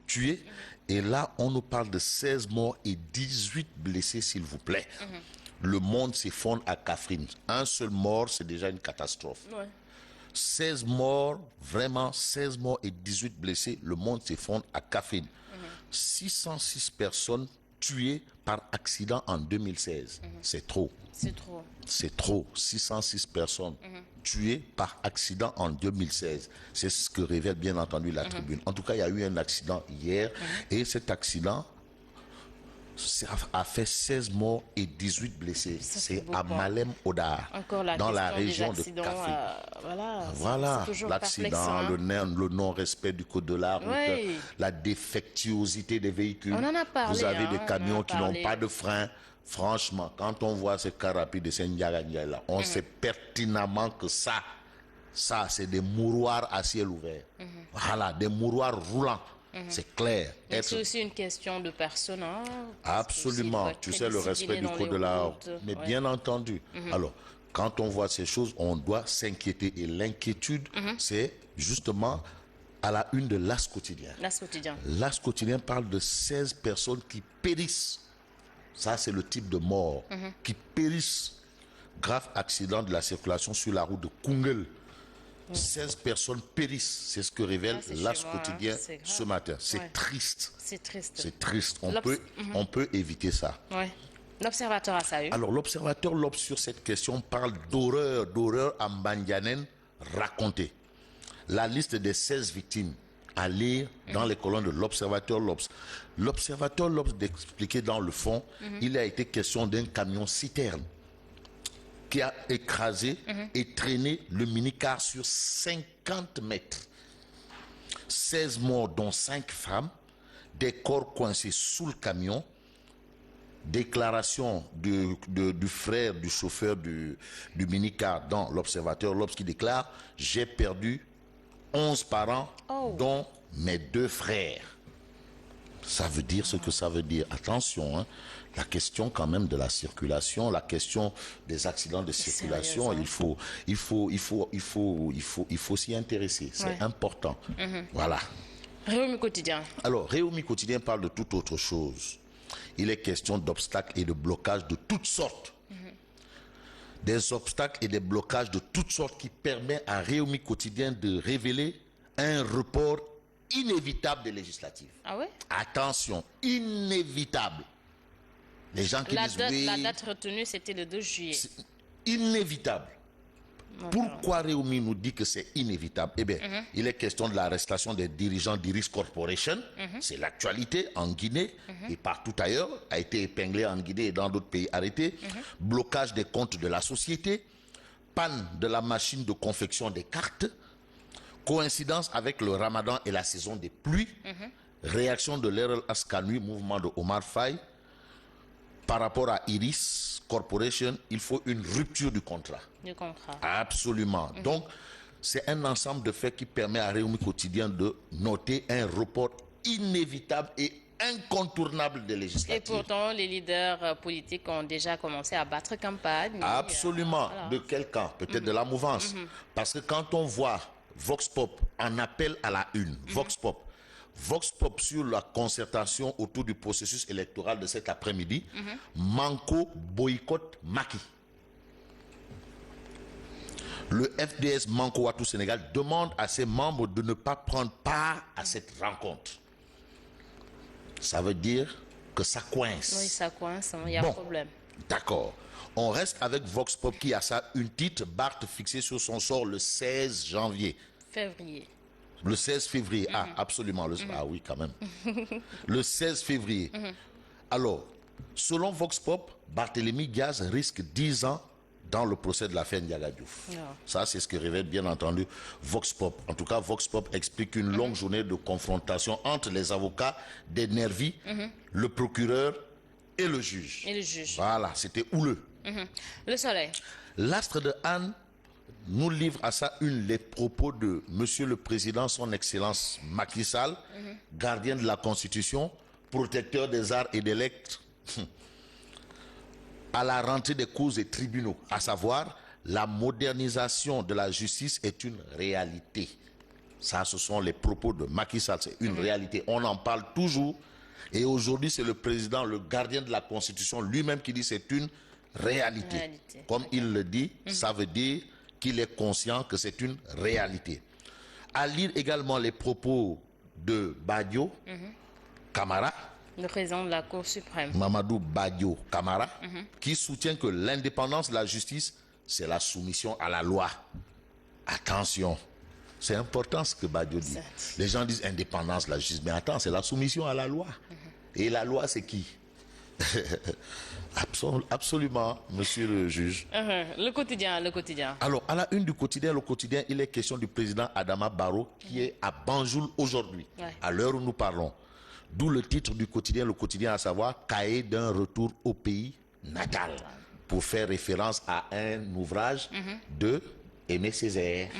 tués. Et là, on nous parle de 16 morts et 18 blessés, s'il vous plaît. Le monde s'effondre à Kaffrine. Un seul mort, c'est déjà une catastrophe. 16 morts, vraiment 16 morts et 18 blessés, le monde s'effondre à Kaffrine. 606 personnes tuées par accident en 2016. C'est trop. C'est trop. C'est trop. 606 personnes tuées par accident en 2016. C'est ce que révèle bien entendu la tribune. En tout cas, il y a eu un accident hier et cet accident a fait 16 morts et 18 blessés. C'est à Malem Hodar, dans la région de Kaffrine. Voilà, l'accident, le non-respect du code de la route, la défectuosité des véhicules. Vous avez des camions qui n'ont pas de frein. Franchement, quand on voit ces cars rapides de Saint-Ndiaga-Ndiaye, on sait pertinemment que ça c'est des mouroirs à ciel ouvert. Voilà, des mouroirs roulants. C'est clair. C'est aussi une question de personne. Absolument. Tu sais, le respect du code de la route. Mais bien entendu. Alors, quand on voit ces choses, on doit s'inquiéter. Et l'inquiétude, c'est justement à la une de l'As quotidien. L'As quotidien parle de 16 personnes qui périssent. Ça, c'est le type de mort. Qui périssent. Grave accident de la circulation sur la route de Koungheul. 16 personnes périssent, c'est ce que révèle l'As quotidien ce matin. C'est triste. C'est triste. C'est triste. On peut éviter ça. L'observateur a ça eu. Alors l'observateur L'Obs sur cette question parle d'horreur à Mbandjanen racontée. La liste des 16 victimes à lire dans les colonnes de l'observateur L'Obs. L'observateur L'Obs d'expliquer dans le fond, il a été question d'un camion citerne qui a écrasé et traîné le minicar sur 50 mètres. 16 morts, dont 5 femmes, des corps coincés sous le camion. Déclaration du frère du chauffeur du minicar dans l'observateur L'Obs qui déclare « J'ai perdu 11 parents, dont mes 2 frères ». Ça veut dire ce que ça veut dire. Attention, la question quand même de la circulation, la question des accidents de circulation, il faut s'y intéresser. C'est important. Voilà. Réumi quotidien. Alors, Réumi quotidien parle de toute autre chose. Il est question d'obstacles et de blocages de toutes sortes. Des obstacles et des blocages de toutes sortes qui permettent à Réumi quotidien de révéler un report inévitable des législatives. Ah ouais? Attention, inévitable. Les gens qui disent oui, la date retenue, c'était le 2 juillet. Inévitable. Pourquoi Réumi nous dit que c'est inévitable? Eh bien, il est question de l'arrestation des dirigeants d'Iris Corporation. C'est l'actualité en Guinée et partout ailleurs. A été épinglé en Guinée et dans d'autres pays arrêtés. Blocage des comptes de la société. Panne de la machine de confection des cartes. Coïncidence avec le Ramadan et la saison des pluies. Réaction de l'Erel Askanui, mouvement de Omar Faye. Par rapport à Iris Corporation, il faut une rupture du contrat. Absolument. Donc, c'est un ensemble de faits qui permet à Réumi quotidien de noter un report inévitable et incontournable des législatives. Et pourtant, les leaders politiques ont déjà commencé à battre campagne. Absolument. De quel camp? Peut-être de la mouvance. Parce que quand on voit Vox Pop en appel à la une, Vox Pop sur la concertation autour du processus électoral de cet après-midi, Manko boycotte Macky. Le FDS Manko Watou Sénégal demande à ses membres de ne pas prendre part à cette rencontre. Ça veut dire que ça coince. Oui, ça coince, il y a un problème. D'accord. On reste avec Vox Pop qui a ça une titre, Barthes fixé sur son sort le 16 janvier. Le 16 février. Ah, absolument. Ah oui, quand même. Le 16 février. Alors, selon Vox Pop, Barthélémy Diaz risque 10 ans dans le procès de l'affaire Ndiaga Diouf. Ça, c'est ce que révèle bien entendu Vox Pop. En tout cas, Vox Pop explique une longue journée de confrontation entre les avocats des Nervis, le procureur et le juge. Voilà, c'était houleux. Le Soleil. L'Astre de Anne nous livre à ça les propos de Monsieur le Président, son Excellence Macky Sall, gardien de la Constitution, protecteur des arts et des lettres, à la rentrée des cours et tribunaux, à savoir la modernisation de la justice est une réalité. Ça, ce sont les propos de Macky Sall. C'est une réalité. On en parle toujours. Et aujourd'hui, c'est le président, le gardien de la Constitution lui-même qui dit c'est une réalité. Comme il le dit, ça veut dire qu'il est conscient que c'est une réalité. À lire également les propos de Badio Camara, le président de la Cour suprême. Mamadou Badio Camara, qui soutient que l'indépendance de la justice, c'est la soumission à la loi. Attention, c'est important ce que Badio dit. Les gens disent indépendance de la justice, mais attends, c'est la soumission à la loi. Et la loi, c'est qui? Absolument, monsieur le juge. Le quotidien, le quotidien. Alors, à la une du quotidien, le quotidien, il est question du président Adama Barrow qui est à Banjul aujourd'hui, à l'heure où nous parlons. D'où le titre du quotidien, le quotidien, à savoir cahier d'un retour au pays natal, pour faire référence à un ouvrage de Aimé Césaire.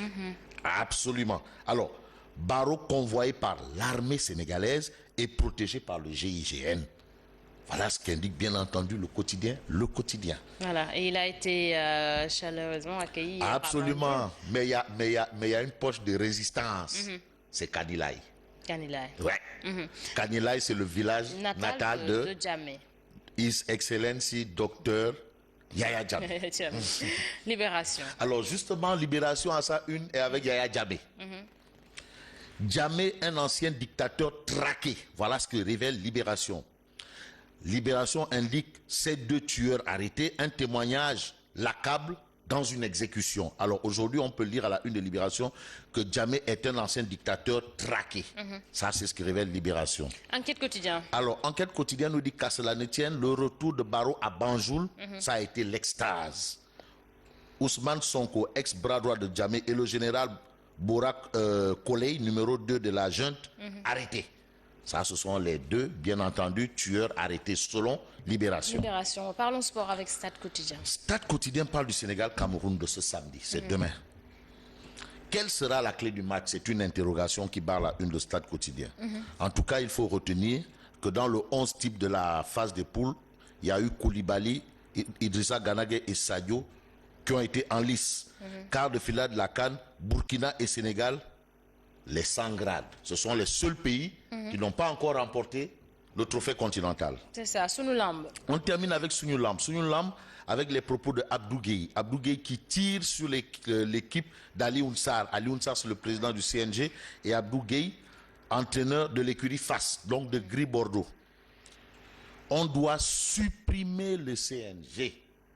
Absolument. Alors, Barrow convoyé par l'armée sénégalaise et protégé par le GIGN. Voilà ce qu'indique bien entendu le quotidien. Le quotidien. Voilà, et il a été chaleureusement accueilli. Absolument. Mais il y a une poche de résistance. C'est Kanilaï. Kanilaï. Ouais. Kanilaï, c'est le village natal de Djamé. His Excellency Docteur Yaya Jammeh. Libération. Alors justement, Libération à sa une est avec Yaya Jammeh. Jammeh, un ancien dictateur traqué. Voilà ce que révèle Libération. Libération indique ces deux tueurs arrêtés. Un témoignage l'accable dans une exécution. Alors aujourd'hui, on peut lire à la une de Libération que Jammeh est un ancien dictateur traqué. Ça, c'est ce que révèle Libération. Enquête quotidien. Alors, Enquête quotidienne nous dit qu'à cela ne tienne, le retour de Barrow à Banjul, ça a été l'extase. Ousmane Sonko, ex-bras droit de Jammeh, et le général Bourak Kolei, numéro 2 de la junte, arrêtés. Ça, ce sont les deux, bien entendu, tueurs arrêtés selon Libération. Libération. Parlons sport avec Stade Quotidien. Stade Quotidien parle du Sénégal-Cameroun de ce samedi. C'est demain. Quelle sera la clé du match? C'est une interrogation qui barre la une de Stade Quotidien. En tout cas, il faut retenir que dans le 11 type de la phase des poules, il y a eu Koulibaly, Idrissa Ganagué et Sadio qui ont été en lice. Quart de finale de la CAN, Burkina et Sénégal, les 100 grades. Ce sont les seuls pays qui n'ont pas encore remporté le trophée continental. C'est ça, Sunulamb. On termine avec Sunulamb. Sunulamb avec les propos de Abdou Gueye. Abdou Gueye qui tire sur l'équipe d'Ali Ounsar. Ali Ounsar, c'est le président du CNG. Et Abdou Gueye, entraîneur de l'écurie FAS, donc de Gris Bordeaux. On doit supprimer le CNG.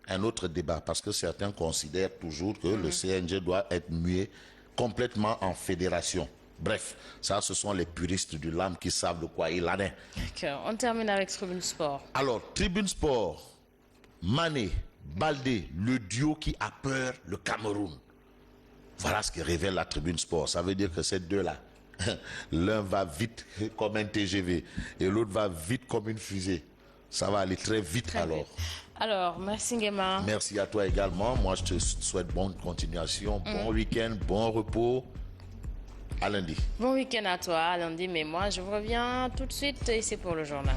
Un autre débat, parce que certains considèrent toujours que le CNG doit être mué complètement en fédération. Bref, ça, ce sont les puristes du LAM qui savent de quoi il en est. D'accord. On termine avec Tribune Sport. Alors, Tribune Sport, Mané, Baldé, le duo qui a peur le Cameroun. Voilà ce que révèle la Tribune Sport. Ça veut dire que ces deux-là, l'un va vite comme un TGV et l'autre va vite comme une fusée. Ça va aller très vite alors. Alors, merci Nguema. Merci à toi également. Moi, je te souhaite bonne continuation, bon week-end, bon repos. À lundi. Bon week-end à toi, à lundi. Mais moi, je vous reviens tout de suite ici pour le journal.